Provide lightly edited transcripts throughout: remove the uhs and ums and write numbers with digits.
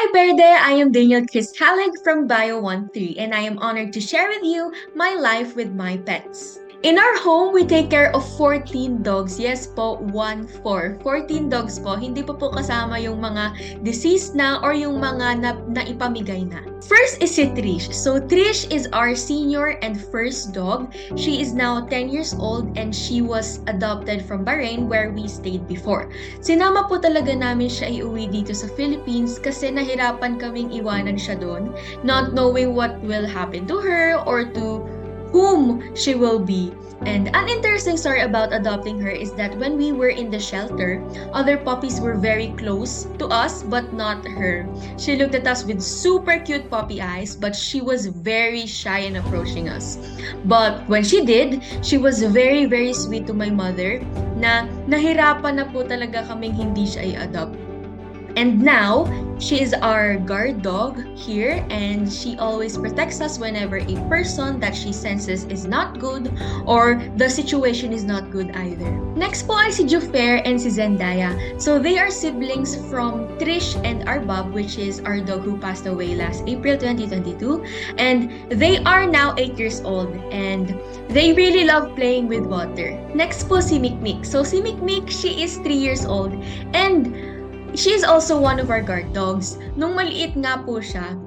Hi 𝗣𝗿𝗫, I am 𝗍𝗟 𝗙𝗨𝗥 from 𝗣𝗿 and I am honored to share with you my life with my pets. In our home, we take care of 14 dogs. Yes po, 1-4. 14 dogs po. Hindi po kasama yung mga deceased na or yung mga naipamigay na. First is si Trish. So Trish is our senior and first dog. She is now 10 years old and she was adopted from Bahrain where we stayed before. Sinama po talaga namin siya iuwi dito sa Philippines kasi nahirapan kaming iwanan siya doon, not knowing what will happen to her or to whom she will be. And an interesting story about adopting her is that when we were in the shelter, other puppies were very close to us but not her. She looked at us with super cute puppy eyes, but she was very shy in approaching us. But when she did, she was very sweet to my mother na nahirapan na po talaga kaming hindi siya i-adopt. And now, she is our guard dog here and she always protects us whenever a person that she senses is not good or the situation is not good either. Next po ay si 𝗍𝗿𝗏 and si Zendaya. So they are siblings from Trish and our 𝗍𝗿𝗏, which is our dog who passed away last April 2022. And they are now 8 years old and they really love playing with water. Next po si Mikmik. So si Mikmik, she is 3 years old and she is also one of our guard dogs. Nung maliit nga po siya,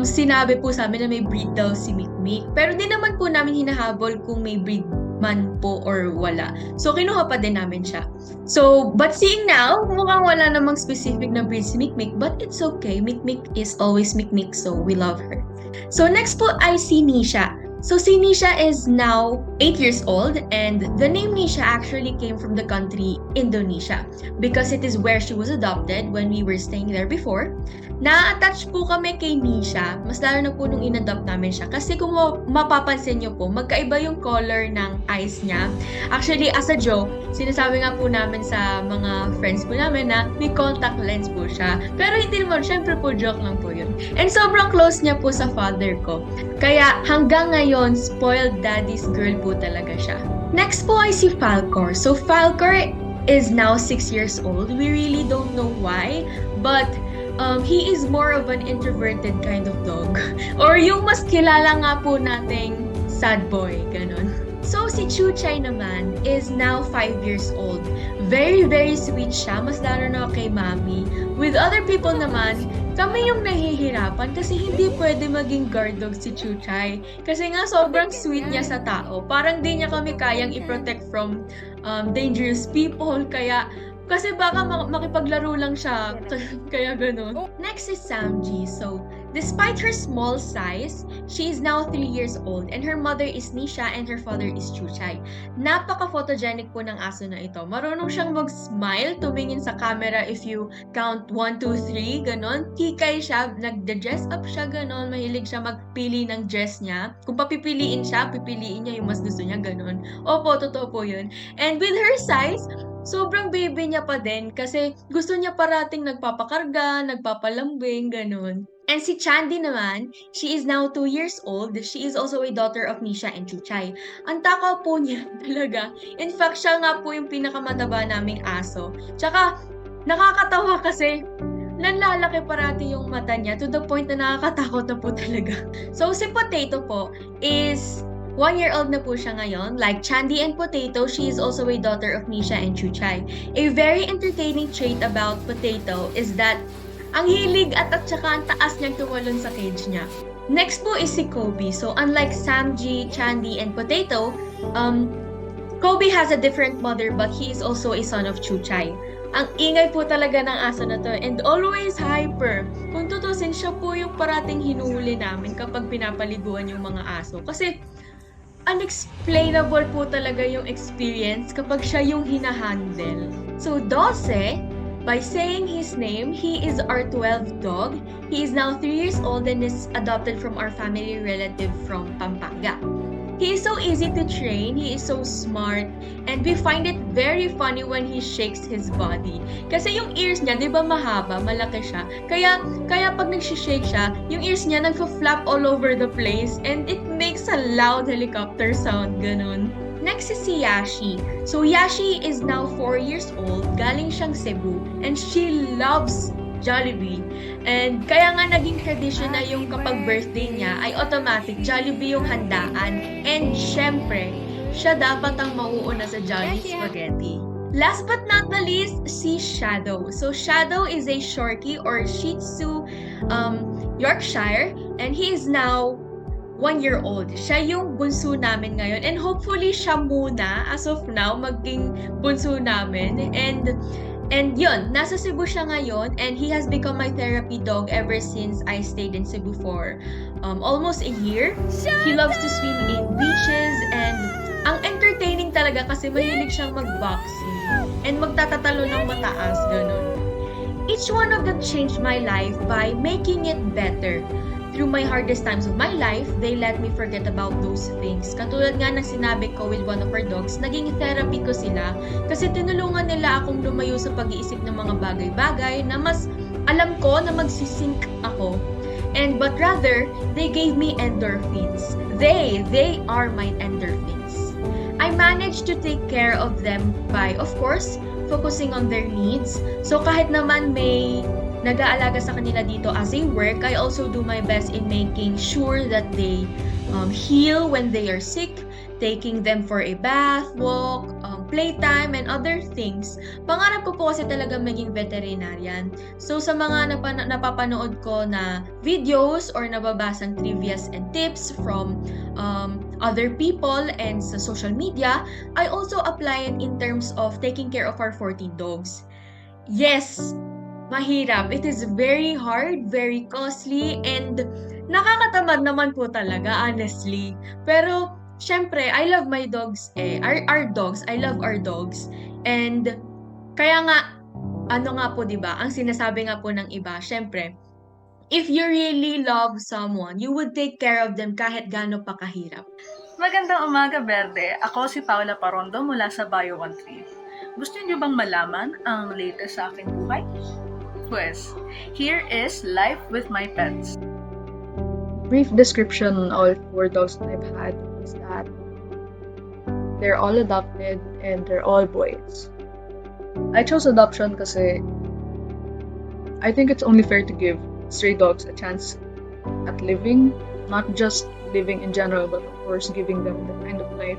sinabi po sa amin na may breed daw si Mikmik. Pero di naman po namin hinahabol kung may breed man po or wala. So, kinuha pa din namin siya. So, but seeing now, mukhang wala namang specific na breed si Mikmik, but it's okay. Mikmik is always Mikmik, so we love her. So, next po ay si Nisha. So si Nisha is now 8 years old and the name Nisha actually came from the country Indonesia because it is where she was adopted when we were staying there before. Na-attach po kami kay Nisha, mas lalo na po nung in-adopt namin siya kasi kung mapapansin nyo po, magkaiba yung color ng eyes niya. Actually, as a joke, sinasabi nga po namin sa mga friends po namin na may contact lens po siya. Pero hindi naman, syempre po joke lang po yun. And sobrang close niya po sa father ko. Kaya hanggang ngayon, spoiled daddy's girl po talaga siya. Next po ay si 𝗟𝗏𝗏. So 𝗟𝗏𝗏 is now 6 years old. We really don't know why, but he is more of an introverted kind of dog. Or yung mas kilala nga po nating sad boy, ganon. So si 𝗍𝗏𝗧 naman is now 5 years old. Very sweet siya, mas lalo na kay mami. With other people naman, kami yung nahihirapan kasi hindi pwede maging guard dog si 𝗍𝗏𝗧. Kasi nga sobrang sweet niya sa tao. Parang di niya kami kayang i-protect from dangerous people. Kasi baka makipaglaro lang siya, kaya ganun. Next is 𝗟𝗬. So, despite her small size, she is now 3 years old and her mother is Nisha and her father is 𝗍𝗏𝗧. Napaka-photogenic po ng aso na ito. Marunong siyang mag-smile, tumingin sa camera if you count 1, 2, 3, ganon. Hikay siya, nagde-dress up siya, ganon. Mahilig siya magpili ng dress niya. Kung papipiliin siya, pipiliin niya yung mas gusto niya, ganon. Opo, totoo po yun. And with her size, sobrang baby niya pa din kasi gusto niya parating nagpapakarga, nagpapalambing, ganun. And si Chandy naman, she is now 2 years old. She is also a daughter of Nisha and 𝗍𝗏𝗧. Ang takaw po niya talaga. In fact, siya nga po yung pinakamataba naming aso. Tsaka, nakakatawa kasi nanlalaki parati yung mata niya to the point na nakakatakot na po talaga. So, si Potato po is 1 year old na po siya ngayon. Like Chandy and Potato, she is also a daughter of Nisha and 𝗍𝗏𝗧. A very entertaining trait about Potato is that ang hilig at saka ang taas niyang tumalon sa cage niya. Next po is si Kobe. So unlike 𝗟𝗬, Chandy, and Potato, Kobe has a different mother but he is also a son of 𝗍𝗏𝗧. Ang ingay po talaga ng aso na to and always hyper. Kung tutusin, siya po yung parating hinuhuli namin kapag pinapaliguan yung mga aso. Kasi unexplainable po talaga yung experience kapag siya yung hinahandle. So, 𝗍𝗏𝗏, by saying his name, he is our 12th dog. He is now 3 years old and is adopted from our family relative from Pampanga. He is so easy to train, he is so smart, and we find it very funny when he shakes his body. Kasi yung ears niya, di ba mahaba, malaki siya. Kaya pag nagsishake siya, yung ears niya nagfa-flap all over the place and it makes a loud helicopter sound, ganun. Next is si Yashi. So Yashi is now 4 years old, galing siyang Cebu, and she loves Jollibee. And kaya nga naging tradition na yung kapag birthday niya ay automatic Jollibee yung handaan. And syempre, siya dapat ang mauuna sa Johnny Spaghetti. Last but not the least, si Shadow. So Shadow is a Shorty or Shih Tzu Yorkshire, and he is now 1 year old. Siya yung bunso namin ngayon, and hopefully siya muna as of now maging bunso namin. And yun, nasa Cebu siya ngayon, and he has become my therapy dog ever since I stayed in Cebu for almost a year. He loves to swim in beaches, and ang entertaining talaga kasi mahilig siyang mag-boxing and magtatatalo ng mataas, ganun. Each one of them changed my life by making it better. Through my hardest times of my life, they let me forget about those things. Katulad nga ng sinabi ko with one of our dogs, naging therapy ko sila kasi tinulungan nila akong lumayo sa pag-iisip ng mga bagay-bagay na mas alam ko na magsisink ako. But rather, they gave me endorphins. They are my endorphins. I managed to take care of them by, of course, focusing on their needs. So kahit naman may nag-aalaga sa kanila dito as a work, I also do my best in making sure that they heal when they are sick, taking them for a bath, walk, playtime, and other things. Pangarap ko po kasi talaga maging veterinarian. So sa mga napapanood ko na videos or nababasang trivias and tips from other people and sa social media, I also apply it in terms of taking care of our 14 dogs. Yes, mahirap. It is very hard, very costly, and nakakatamad naman po talaga, honestly. Pero, syempre, I love my dogs our dogs. I love our dogs. And, kaya nga, ano nga po, diba? Ang sinasabi nga po ng iba, syempre, if you really love someone, you would take care of them kahit gaano pa kahirap. Magandang umaga, Berde. Ako si Paula Parondo mula sa 𝗣𝗿𝗁. Gusto niyo bang malaman ang latest sa aking buhay? Pues, here is Life with My Pets. Brief description on all 4 dogs that I've had is that they're all adopted and they're all boys. I chose adoption kasi I think it's only fair to give stray dogs a chance at living, not just living in general, but of course giving them the kind of life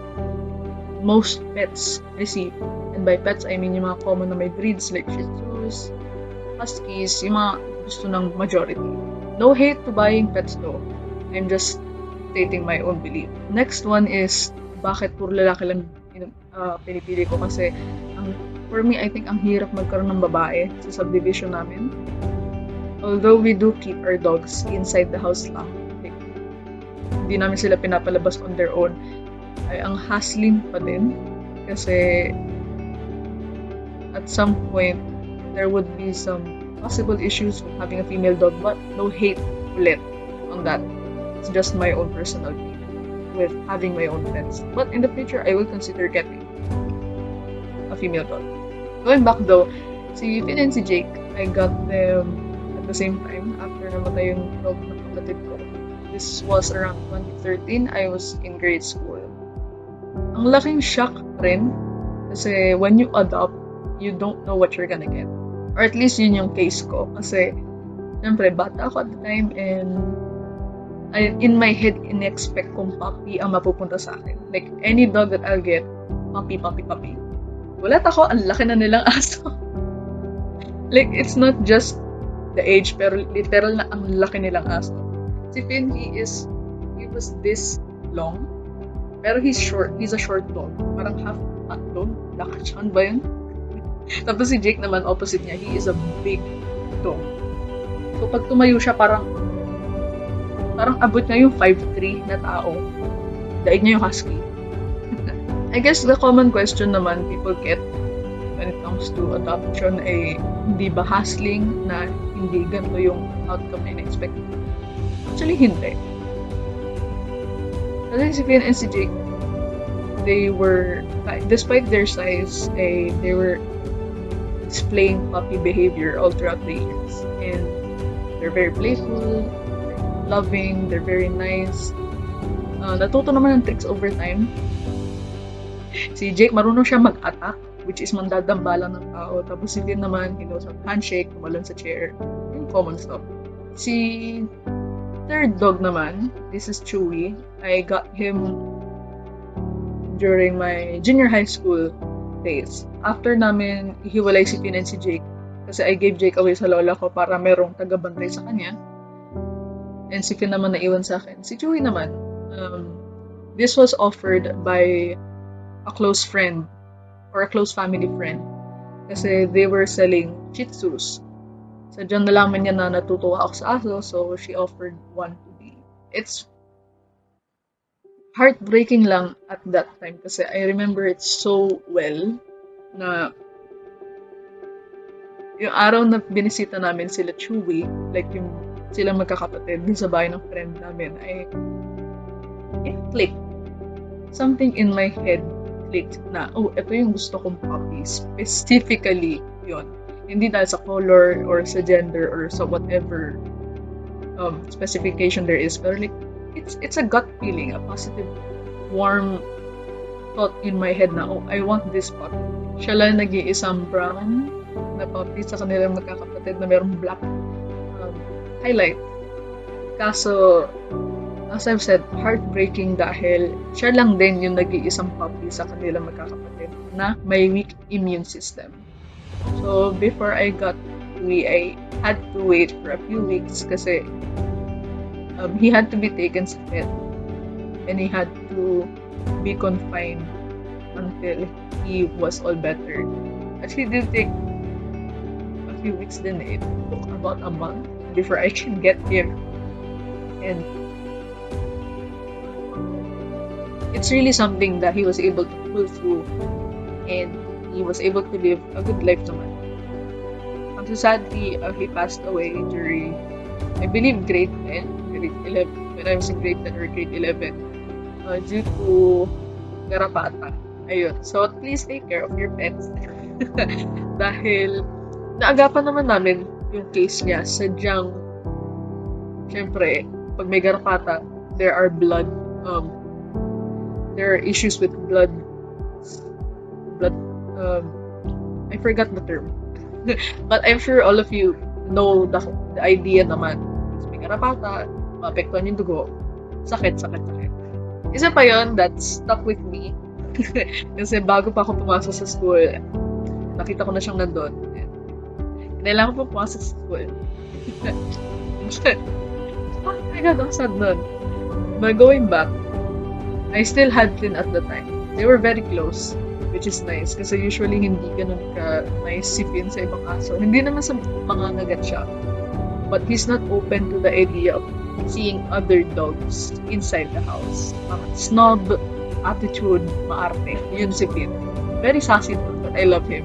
most pets receive. And by pets, I mean yung mga common na may breeds like Shih Tzus, Huskies, yung mga gusto ng majority. No hate to buying pets though. I'm just stating my own belief. Next one is, bakit puro lalaki lang pinipili ko? Kasi, for me, I think ang hirap magkaroon ng babae sa subdivision namin. Although we do keep our dogs inside the house lang. Like, hindi namin sila pinapalabas on their own. Ay, ang hassling pa din. Kasi, at some point, there would be some possible issues with having a female dog, but no hate ulit on that. It's just my own personal view with having my own pets. But in the future, I will consider getting a female dog. Going back though, si Finn and si Jake, I got them at the same time after namatay yung dog ng kapatid ko. This was around 2013. I was in grade school. Ang laking shock rin kasi when you adopt, you don't know what you're gonna get. Or at least yun yung case ko. Kasi, syempre, bata ako at the time and in my head, in-expect kong puppy ang mapupunta sa akin. Like, any dog that I'll get, puppy. Gulat ako, ang laki na nilang aso. Like, it's not just the age, pero literal na ang laki nilang aso. Si Finn, he was this long, pero he's short. He's a short dog. Parang half dog. Lakachan ba yun? Tapos si Jake naman, opposite niya, he is a big dog. So pag tumayo siya, parang abot niya yung 5'3" na tao. Daig niya yung husky. I guess the common question naman people get when it comes to adoption ay hindi ba hassling na hindi ganito yung outcome na in-expect? Actually, hindi. Kasi si Finn and si Jake, they were, despite their size, they were displaying puppy behavior all throughout the years. And they're very playful, loving, they're very nice. Natuto naman ng tricks over time. Si Jake, marunong siya mag-attack which is mandadambalan ng tao. Tapos si Finn naman, he knows how to handshake, tumalon sa chair, yung common stuff. Si third dog naman, this is Chewy. I got him during my junior high school days. After namin ihiwalay si Finn and si Jake, kasi I gave Jake away sa lola ko para merong taga-bantay sa kanya. And si Finn naman naiwan sa akin. Si Chewy naman, this was offered by a close friend or a close family friend. Kasi they were selling Shih Tzus. So, dyan nalaman niya na natutuwa ako sa aso, so she offered one to me. It's heartbreaking lang at that time kasi I remember it so well na yung araw na binisita namin sila Chewy, like yung silang magkakapatid dun sa bahay ng friend namin, it clicked. Something in my head clicked na, oh, ito yung gusto kong puppy. Specifically, yon. Hindi dahil sa color or sa gender or sa whatever specification there is. Pero like, it's a gut feeling, a positive, warm thought in my head na, oh, I want this puppy. Siya lang nag-iisang brown na puppy sa kanilang magkakapatid na merong black highlight. Kaso, as I've said, heartbreaking dahil siya lang din yung nag-iisang puppy sa kanilang magkakapatid na may weak immune system. So, before I got Chewy, I had to wait for a few weeks kasi he had to be taken sa vet and he had to be confined until he was all better. Actually, it did take a few weeks din. It took about a month before I can get him. And it's really something that he was able to pull through and he was able to live a good life naman. So sadly, he passed away during, I believe, grade 10, grade 11, when I was in grade 10 or grade 11, due to garapata. Ayun. So please take care of your pets. Dahil naagapan naman namin yung case niya. Sadyang, syempre, pag may garapata, there are issues with blood, I forgot the term. But I'm sure all of you know the idea naman. So, may garapata, maapektuhan yung dugo, sakit. Isa pa yun that stuck with me. Kasi bago pa ako pumasok sa school, nakita ko na siyang nandun. Kailangan ko pumasok sa school. Oh my God, ang sad nun. But going back, I still had Flynn at the time. They were very close, which is nice. Kasi usually hindi ganun ka-nice si Finn sa ibang aso. Hindi naman sa mga nagat siya. But he's not open to the idea of seeing other dogs inside the house. Snob attitude, maarte. Yun si Finn. Very sassy, but I love him.